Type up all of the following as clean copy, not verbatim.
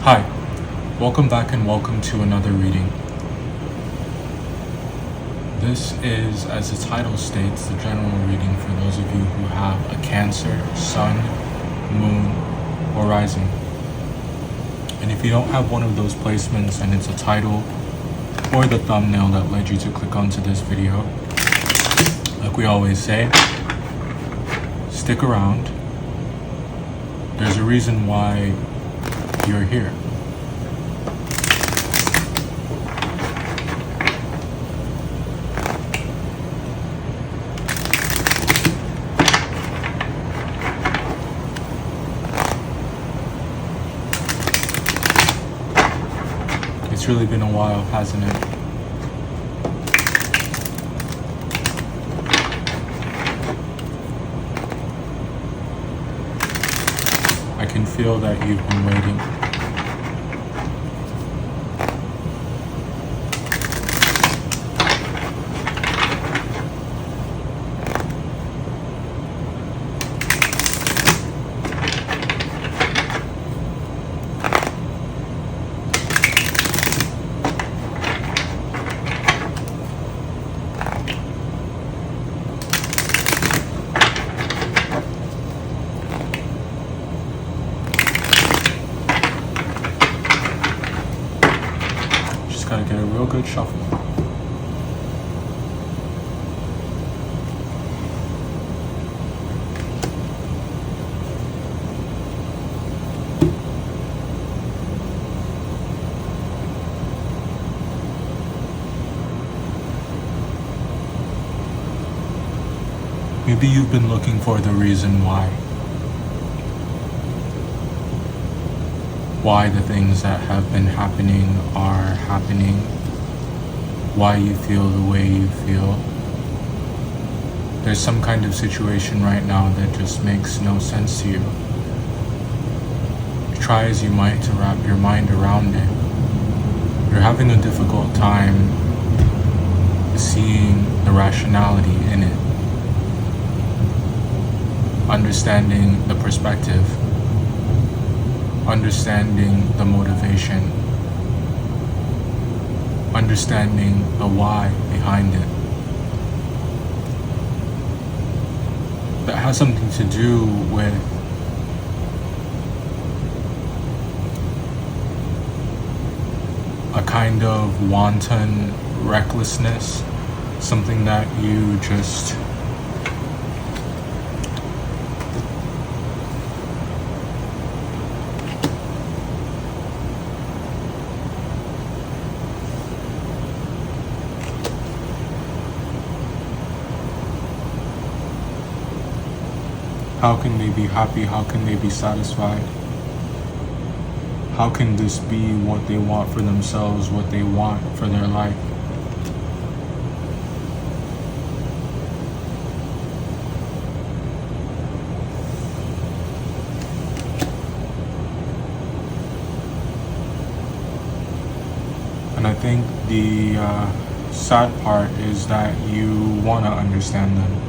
Hi, welcome back and welcome to another reading. This is, as the title states, the general reading for those of you who have a Cancer, Sun, Moon, or Rising. And if you don't have one of those placements and it's a title or the thumbnail that led you to click onto this video, like we always say, stick around. There's a reason why you're here. It's really been a while, hasn't it? I can feel that you've been waiting. Gotta get a real good shuffle. Maybe you've been looking for the reason why. Why the things that have been happening are happening, why you feel the way you feel. There's some kind of situation right now that just makes no sense to you. Try as you might to wrap your mind around it. You're having a difficult time seeing the rationality in it, understanding the perspective, understanding the motivation, understanding the why behind it. That has something to do with a kind of wanton recklessness, something that you just how can they be happy? How can they be satisfied? How can this be what they want for themselves, what they want for their life? And I think the sad part is that you want to understand them.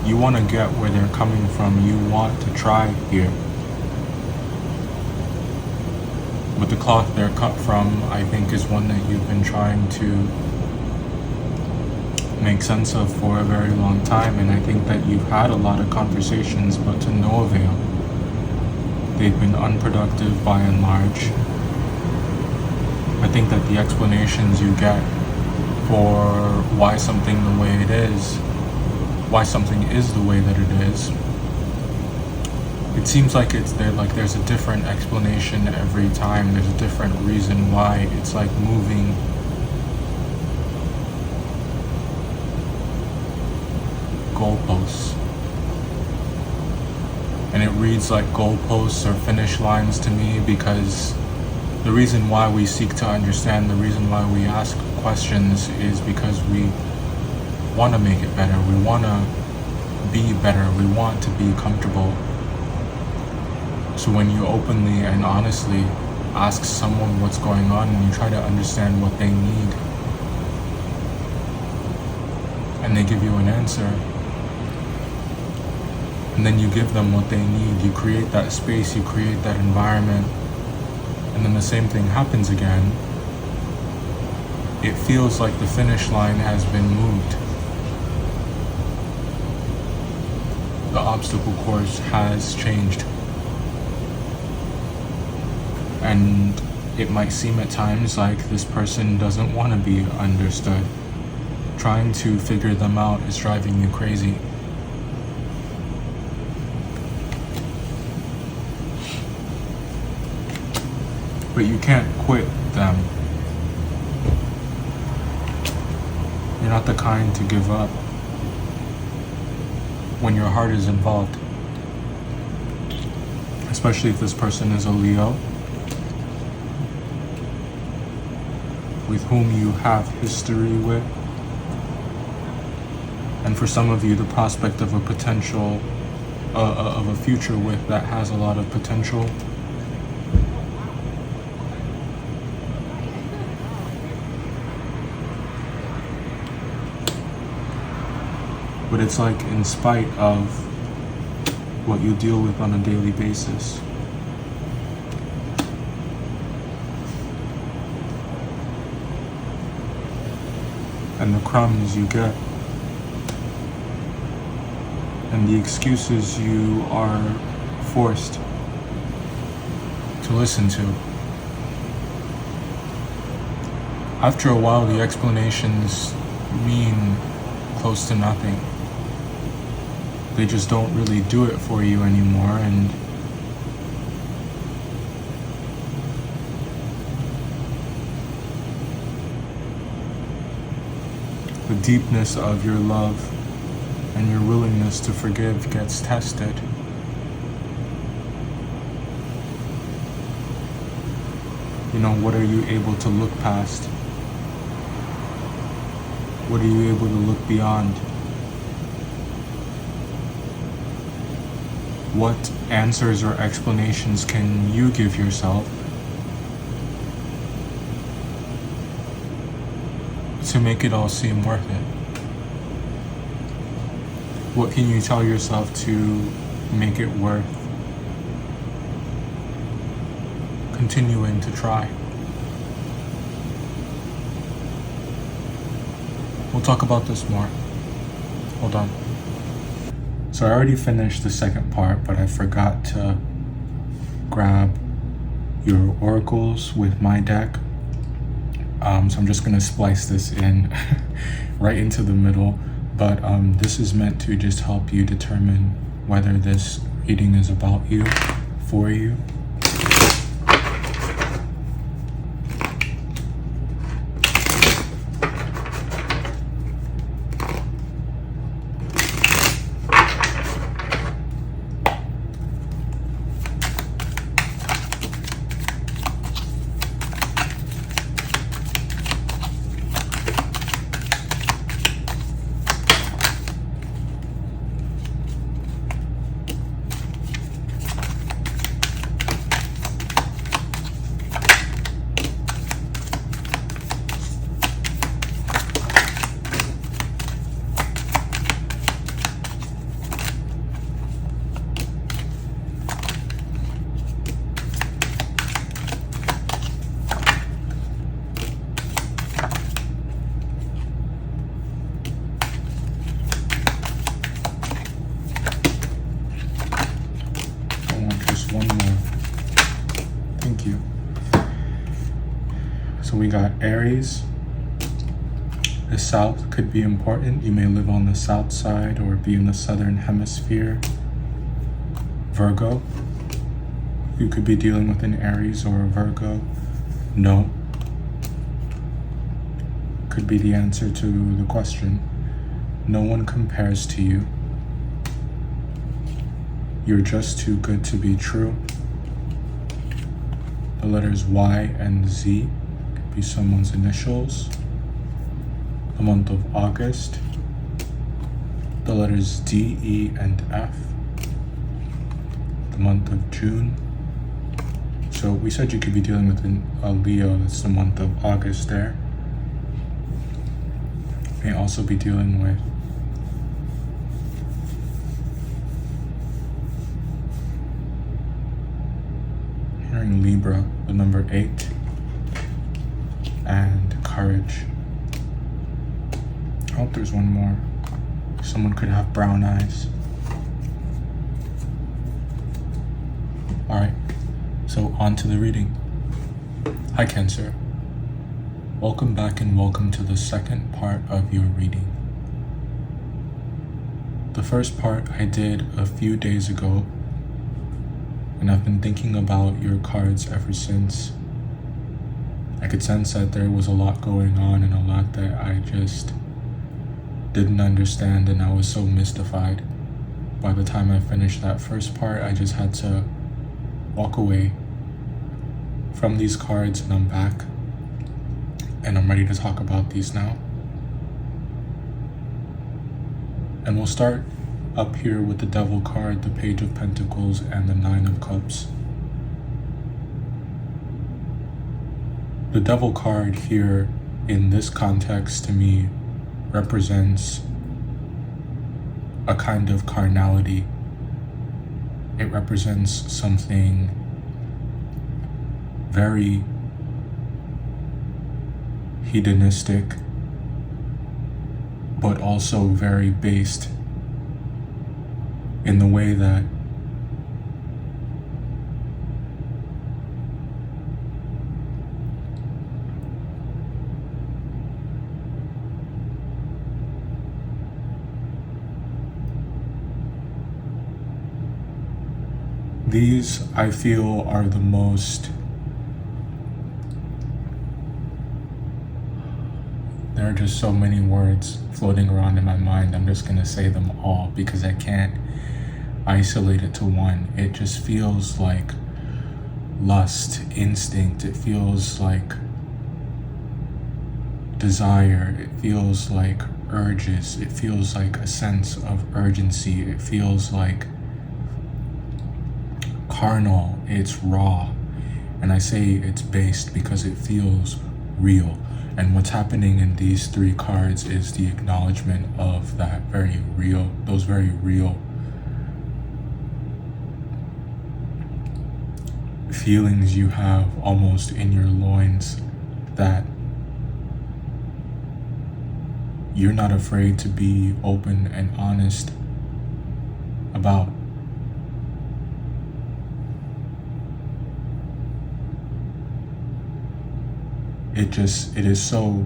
You want to get where they're coming from. You want to try here. But the cloth they're cut from, I think, is one that you've been trying to make sense of for a very long time. And I think that you've had a lot of conversations, but to no avail. They've been unproductive by and large. I think that the explanations you get for why something the way it is, why something is the way that it is, it seems like there's a different explanation every time. There's a different reason why. It's like moving goalposts. And it reads like goalposts or finish lines to me, because the reason why we seek to understand, the reason why we ask questions is because we want to make it better. We want to be better. We want to be comfortable. So when you openly and honestly ask someone what's going on and you try to understand what they need, and they give you an answer, And then you give them what they need. You create that space, you create that environment, and then the same thing happens again. It feels like the finish line has been moved. The obstacle course has changed. And it might seem at times like this person doesn't want to be understood. Trying to figure them out is driving you crazy. But you can't quit them. You're not the kind to give up when your heart is involved. Especially if this person is a Leo, with whom you have history with. And for some of you, the prospect of a potential, of a future with that has a lot of potential. But it's like in spite of what you deal with on a daily basis. And the crumbs you get. And the excuses you are forced to listen to. After a while, the explanations mean close to nothing. They just don't really do it for you anymore, and the deepness of your love and your willingness to forgive gets tested. You know, what are you able to look past? What are you able to look beyond? What answers or explanations can you give yourself to make it all seem worth it? What can you tell yourself to make it worth continuing to try? We'll talk about this more. Hold on. So I already finished the second part, but I forgot to grab your oracles with my deck. So I'm just gonna splice this in right into the middle. But this is meant to just help you determine whether this reading is about you, for you. One more. Thank you. So we got Aries. The south could be important. You may live on the south side or be in the southern hemisphere. Virgo. You could be dealing with an Aries or a Virgo. No. Could be the answer to the question. No one compares to you. You're just too good to be true. The letters Y and Z could be someone's initials. The month of August. The letters D, E, and F. The month of June. So we said you could be dealing with a Leo. That's the month of August there. May also be dealing with hearing Libra, the number 8, and courage. I hope there's one more. Someone could have brown eyes. Alright, so on to the reading. Hi Cancer. Welcome back and welcome to the second part of your reading. The first part I did a few days ago, and I've been thinking about your cards ever since. I could sense that there was a lot going on and a lot that I just didn't understand, and I was so mystified. By the time I finished that first part, I just had to walk away from these cards, and I'm back and I'm ready to talk about these now. And we'll start up here with the Devil card, the Page of Pentacles, and the Nine of Cups. The Devil card here in this context to me represents a kind of carnality. It represents something very hedonistic, but also very based in the way that these, I feel, are the most, there are just so many words floating around in my mind. I'm just gonna say them all because I can't isolate it to one. It just feels like lust, instinct. It feels like desire. It feels like urges. It feels like a sense of urgency. It feels like carnal. It's raw. And I say it's based because it feels real. And what's happening in these three cards is the acknowledgement of that very real, those very real feelings you have almost in your loins that you're not afraid to be open and honest about. It is so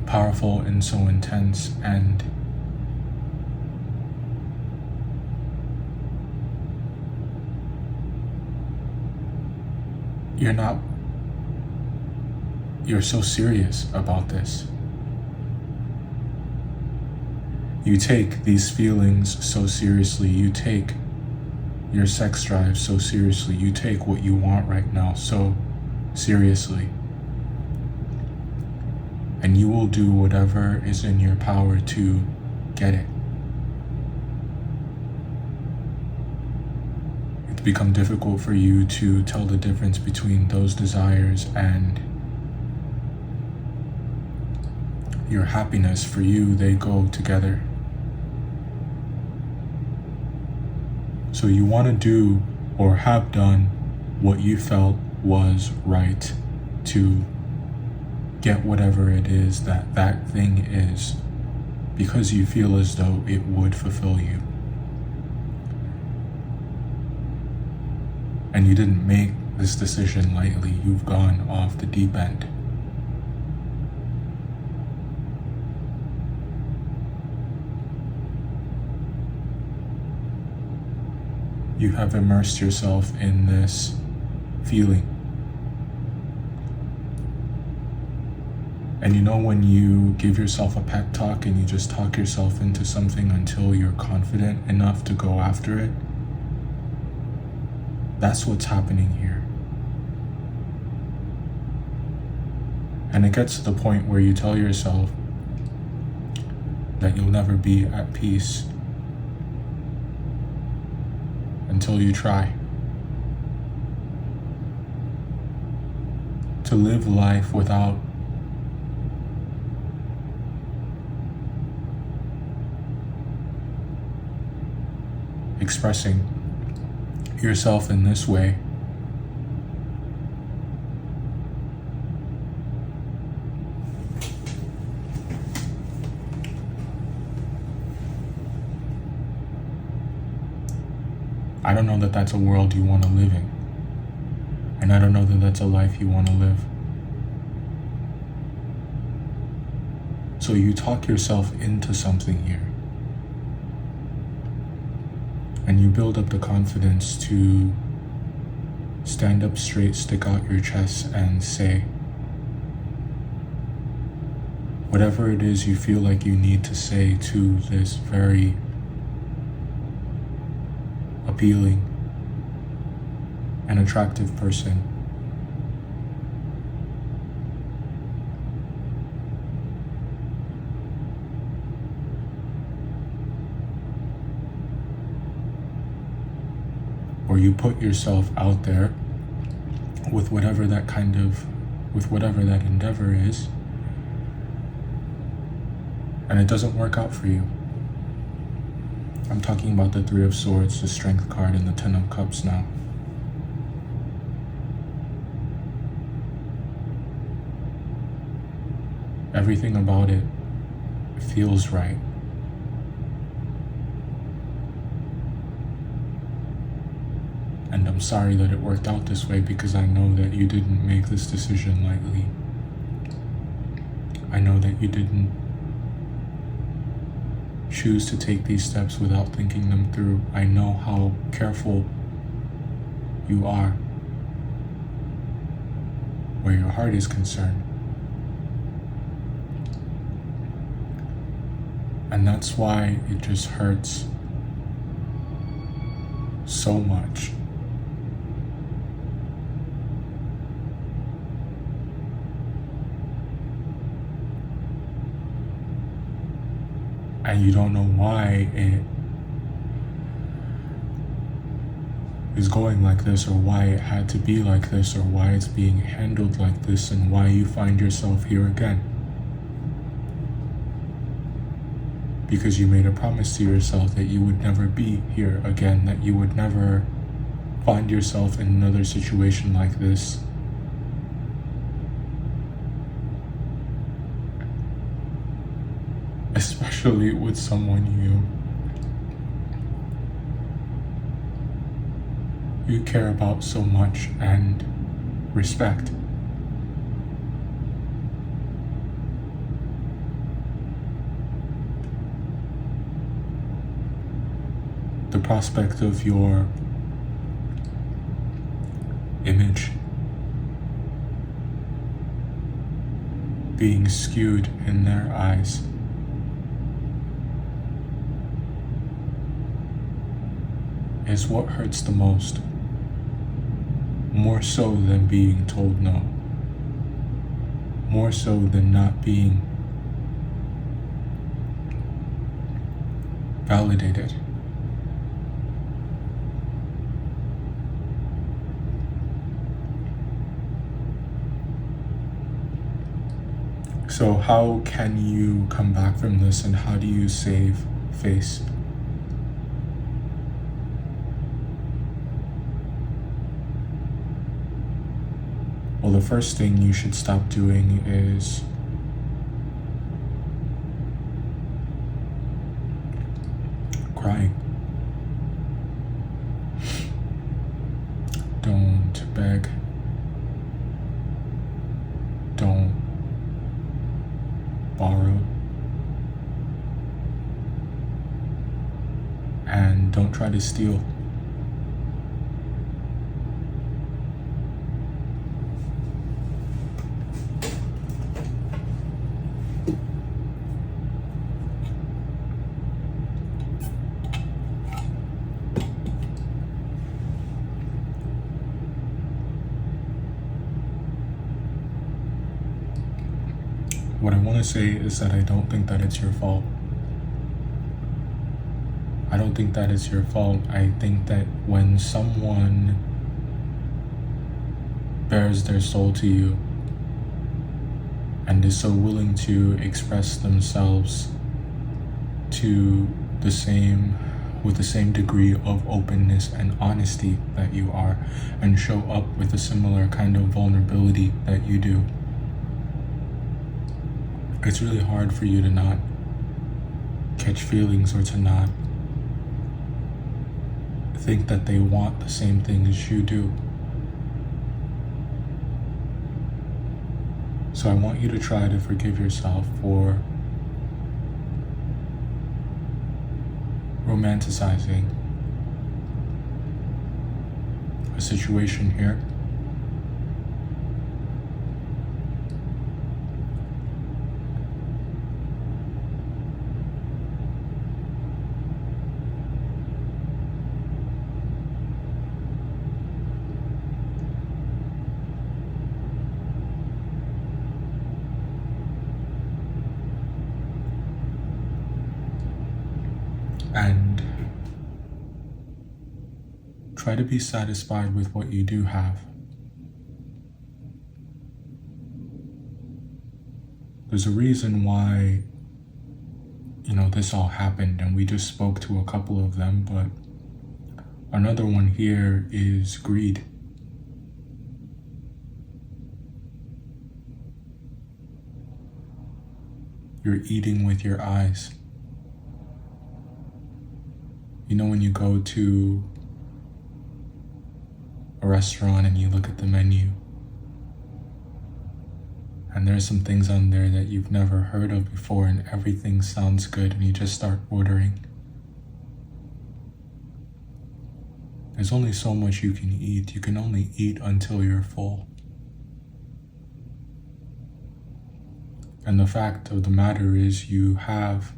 powerful and so intense, and you're so serious about this. You take these feelings so seriously. You take your sex drive so seriously. You take what you want right now so seriously. And you will do whatever is in your power to get it. It's become difficult for you to tell the difference between those desires and your happiness. For you, they go together. So you want to do or have done what you felt was right to get whatever it is that that thing is, because you feel as though it would fulfill you. And you didn't make this decision lightly. You've gone off the deep end. You have immersed yourself in this feeling. And you know when you give yourself a pep talk and you just talk yourself into something until you're confident enough to go after it? That's what's happening here. And it gets to the point where you tell yourself that you'll never be at peace until you try. To live life without expressing yourself in this way I don't know that that's a world you want to live in. And I don't know that that's a life you want to live. So you talk yourself into something here. And you build up the confidence to stand up straight, stick out your chest, and say whatever it is you feel like you need to say to this very appealing and attractive person. Or you put yourself out there with whatever that endeavor is, and it doesn't work out for you. I'm talking about the Three of Swords, the Strength card, and the Ten of Cups now. Everything about it feels right. And I'm sorry that it worked out this way, because I know that you didn't make this decision lightly. I know that you didn't choose to take these steps without thinking them through. I know how careful you are where your heart is concerned. And that's why it just hurts so much. And you don't know why it is going like this, or why it had to be like this, or why it's being handled like this, and why you find yourself here again. Because you made a promise to yourself that you would never be here again, that you would never find yourself in another situation like this. Especially with someone you care about so much and respect. The prospect of your image being skewed in their eyes is what hurts the most, more so than being told no, more so than not being validated. So how can you come back from this, and how do you save face? Well, the first thing you should stop doing is crying. Don't beg. Don't borrow. And don't try to steal. What I want to say is that I don't think that it's your fault. I don't think that it's your fault. I think that when someone bears their soul to you and is so willing to express themselves with the same degree of openness and honesty that you are, and show up with a similar kind of vulnerability that you do, it's really hard for you to not catch feelings, or to not think that they want the same thing as you do. So I want you to try to forgive yourself for romanticizing a situation here. And try to be satisfied with what you do have. There's a reason why, this all happened, and we just spoke to a couple of them, but another one here is greed. You're eating with your eyes. When you go to a restaurant and you look at the menu, and there's some things on there that you've never heard of before, and everything sounds good, and you just start ordering. There's only so much you can eat. You can only eat until you're full. And the fact of the matter is, you have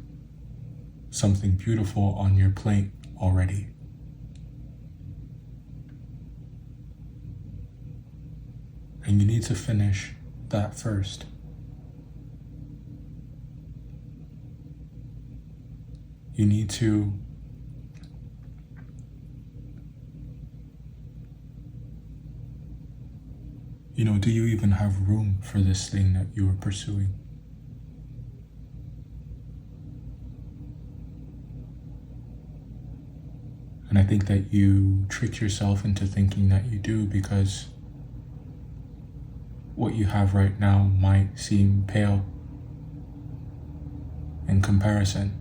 something beautiful on your plate already. And you need to finish that first. You need to do you even have room for this thing that you are pursuing? And I think that you trick yourself into thinking that you do, because what you have right now might seem pale in comparison.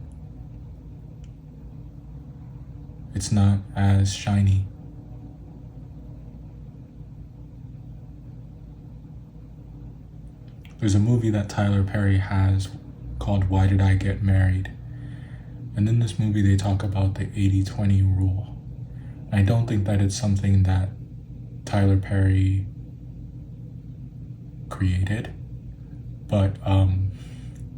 It's not as shiny. There's a movie that Tyler Perry has called Why Did I Get Married? And in this movie, they talk about the 80-20 rule. I don't think that it's something that Tyler Perry created, but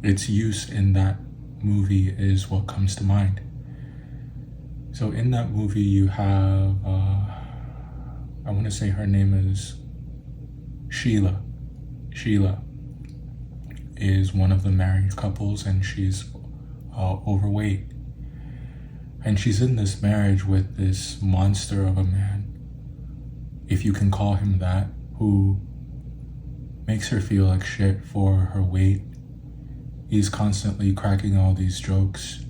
its use in that movie is what comes to mind. So in that movie, you have, I want to say her name is Sheila. Sheila is one of the married couples, and she's overweight. And she's in this marriage with this monster of a man, if you can call him that, who makes her feel like shit for her weight. He's constantly cracking all these jokes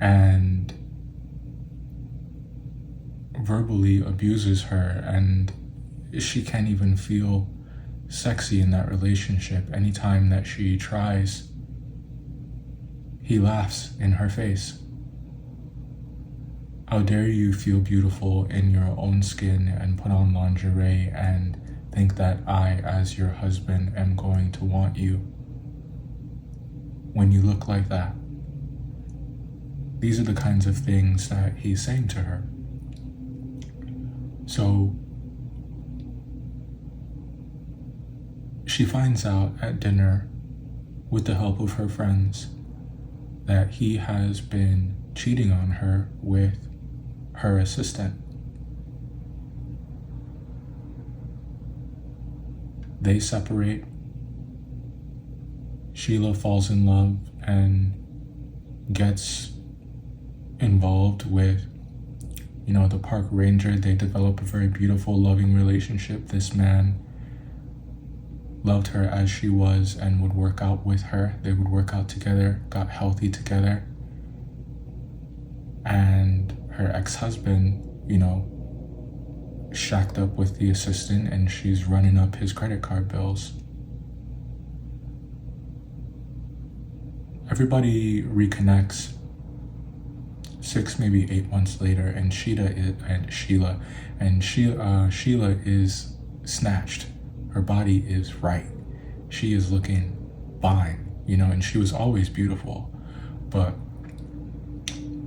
and verbally abuses her, and she can't even feel sexy in that relationship. Anytime that she tries, he laughs in her face. How dare you feel beautiful in your own skin and put on lingerie and think that I, as your husband, am going to want you when you look like that? These are the kinds of things that he's saying to her. So she finds out at dinner, with the help of her friends, that he has been cheating on her with her assistant. They separate. Sheila falls in love and gets involved with, the park ranger. They develop a very beautiful, loving relationship. This man loved her as she was and would work out with her. They would work out together, got healthy together. And her ex-husband, shacked up with the assistant, and she's running up his credit card bills. Everybody reconnects 6, maybe 8 months later, and Sheila is snatched. Her body is right. She is looking fine, and she was always beautiful, but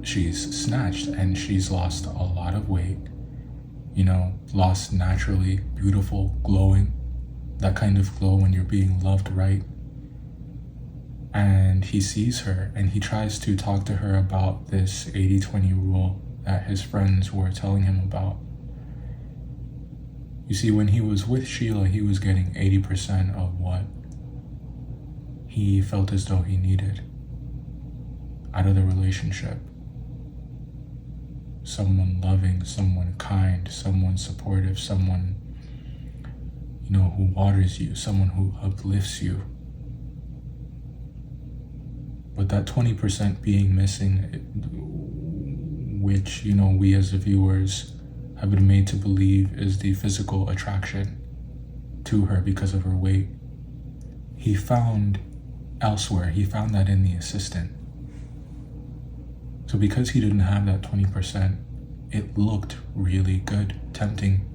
she's snatched and she's lost a lot of weight, lost naturally beautiful, glowing, that kind of glow when you're being loved right. And he sees her and he tries to talk to her about this 80-20 rule that his friends were telling him about. You see, when he was with Sheila, he was getting 80% of what he felt as though he needed out of the relationship. Someone loving, someone kind, someone supportive, someone, who waters you, someone who uplifts you. But that 20% being missing, which, we as the viewers have been made to believe is the physical attraction to her because of her weight, he found elsewhere. He found that in the assistant. So because he didn't have that 20%, it looked really good, tempting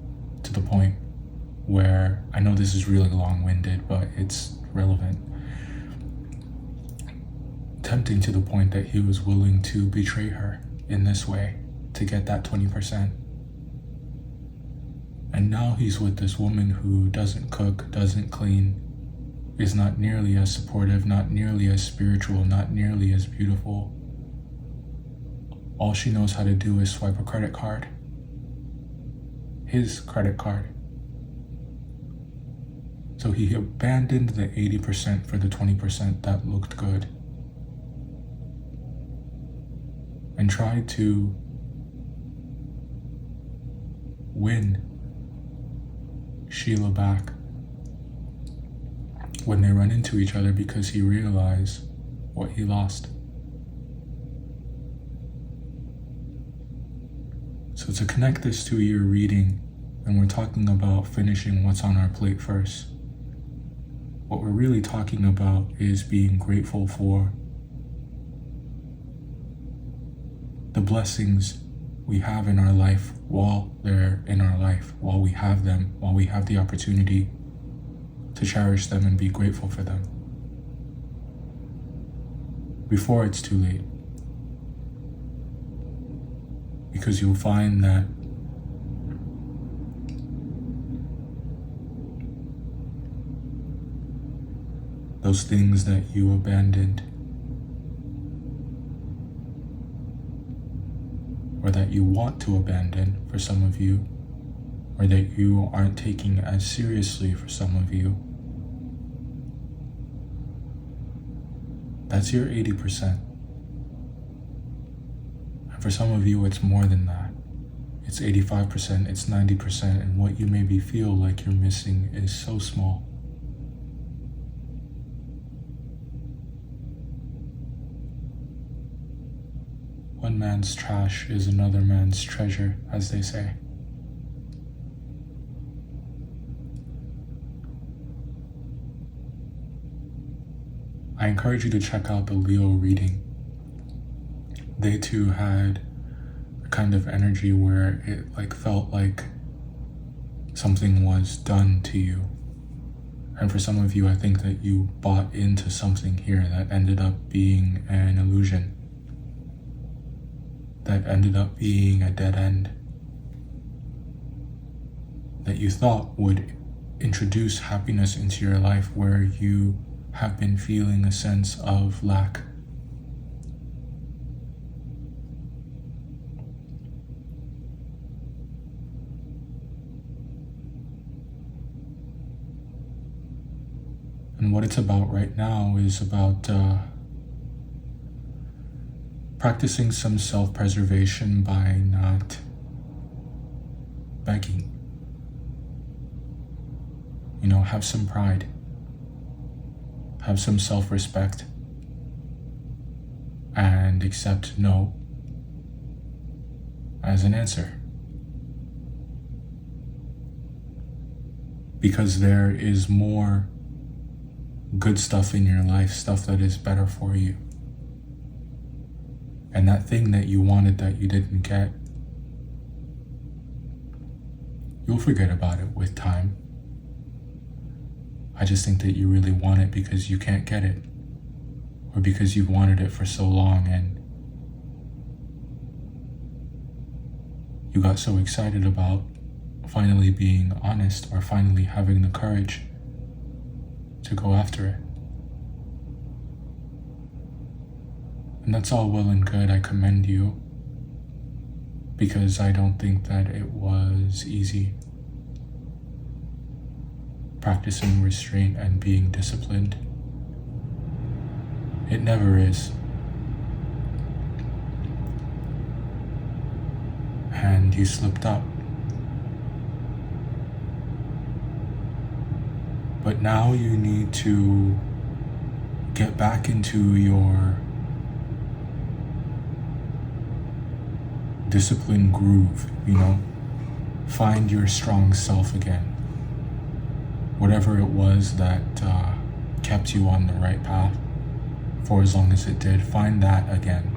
to the point where, I know this is really long-winded, but it's relevant. Tempting to the point that he was willing to betray her in this way to get that 20%. And now he's with this woman who doesn't cook, doesn't clean, is not nearly as supportive, not nearly as spiritual, not nearly as beautiful. All she knows how to do is swipe a credit card. His credit card. So he abandoned the 80% for the 20% that looked good. And tried to win Sheila back when they run into each other because he realized what he lost. So to connect this to your reading, and we're talking about finishing what's on our plate first, what we're really talking about is being grateful for the blessings we have in our life while they're in our life, while we have them, while we have the opportunity to cherish them and be grateful for them before it's too late. Because you'll find that those things that you abandoned or that you want to abandon for some of you, or that you aren't taking as seriously for some of you, that's your 80%. And for some of you, it's more than that. It's 85%, it's 90%, and what you maybe feel like you're missing is so small. One man's trash is another man's treasure, as they say. I encourage you to check out the Leo reading. They too had a kind of energy where it felt like something was done to you. And for some of you, I think that you bought into something here that ended up being an illusion, that ended up being a dead end, that you thought would introduce happiness into your life where you have been feeling a sense of lack. And what it's about right now is about practicing some self-preservation by not begging. Have some pride. Have some self-respect. And accept no as an answer. Because there is more good stuff in your life, stuff that is better for you. And that thing that you wanted that you didn't get, you'll forget about it with time. I just think that you really want it because you can't get it, or because you've wanted it for so long and you got so excited about finally being honest or finally having the courage to go after it. And that's all well and good. I commend you, because I don't think that it was easy practicing restraint and being disciplined. It never is. And you slipped up. But now you need to get back into your disciplined groove, Find your strong self again. Whatever it was that kept you on the right path for as long as it did, find that again.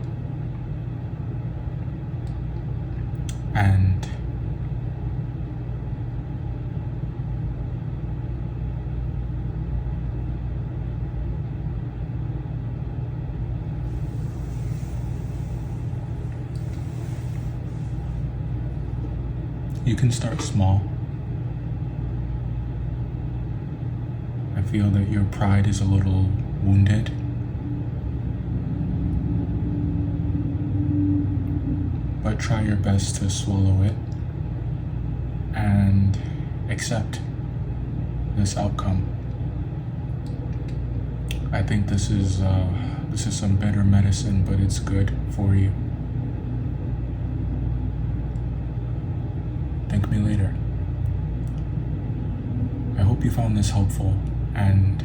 And you can start small. I feel that your pride is a little wounded. But try your best to swallow it and accept this outcome. I think this is some bitter medicine, but it's good for you. Thank me later. I hope you found this helpful, and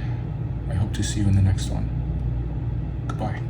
I hope to see you in the next one. Goodbye.